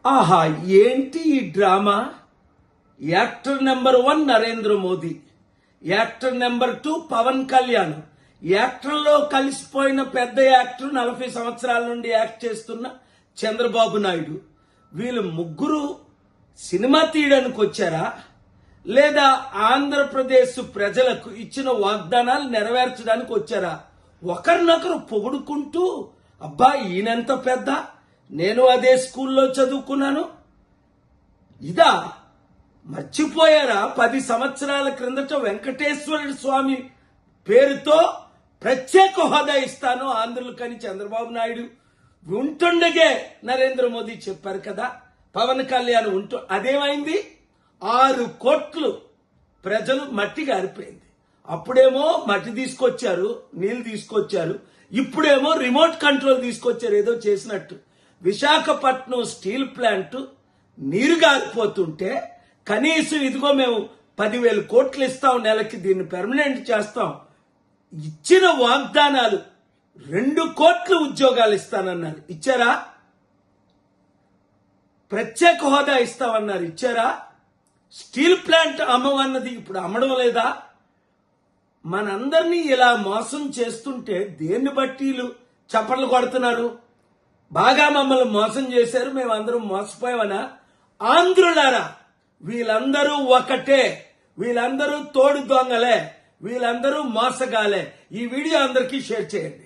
ఆహా, ఏంటి ఈ drama? Actor number 1 Narendra Modi, actor number 2 Pawan Kalyan, యాక్టర్లో కలిసిపోయిన పెద్ద యాక్టర్ 40 సంవత్సరాల నుండి యాక్ట్ చేస్తున్న చంద్రబాబు నాయుడు. వీళ్ళు ముగ్గురు సినిమా తీయడానికి వచ్చారా, లేదా ఆంధ్రప్రదేశ్ ప్రజలకు ఇచ్చిన వాగ్దానాలు నెరవేర్చడానికి వచ్చారా? ఒకరినొకరు పొగుడుకుంటూ, అబ్బా ఈయనెంత పెద్ద, నేను అదే స్కూల్లో చదువుకున్నాను, ఇదా మర్చిపోయారా? 10 సంవత్సరాల క్రిందట వెంకటేశ్వర స్వామి పేరుతో ప్రత్యేక హోదా ఇస్తాను ఆంధ్రులకని చంద్రబాబు నాయుడు ఉంటుండగే నరేంద్ర మోదీ చెప్పారు కదా. పవన్ కళ్యాణ్ అదేమైంది? 6 కోట్లు ప్రజలు మట్టి గారిపోయింది. అప్పుడేమో మట్టి తీసుకొచ్చారు, నీళ్లు తీసుకొచ్చారు, ఇప్పుడేమో రిమోట్ కంట్రోల్ తీసుకొచ్చారు ఏదో చేసినట్టు. విశాఖపట్నం స్టీల్ ప్లాంట్ నీరు గారిపోతుంటే కనీసం ఇదిగో మేము 10,000 కోట్లు ఇస్తాం, నెలకి దీన్ని పెర్మనెంట్ చేస్తాం, ఇచ్చిన వాగ్దానాలు 2 కోట్ల ఉద్యోగాలు ఇస్తానన్నారు, ఇచ్చారా? ప్రత్యేక హోదా ఇస్తామన్నారు, ఇచ్చారా? స్టీల్ ప్లాంట్ అమ్మవన్నది ఇప్పుడు అమ్మడం లేదా? మనందరినీ ఇలా మోసం చేస్తుంటే దేన్ని బట్టి చప్పట్లు కొడుతున్నారు? బాగా మమ్మల్ని మోసం చేశారు, మేమందరం మోసపోయామనా? ఆంధ్రులారా, వీళ్ళందరూ ఒకటే, వీళ్ళందరూ తోడు దొంగలే, వీళ్ళందరూ మోసగాలే. ఈ వీడియో అందరికీ షేర్ చేయండి.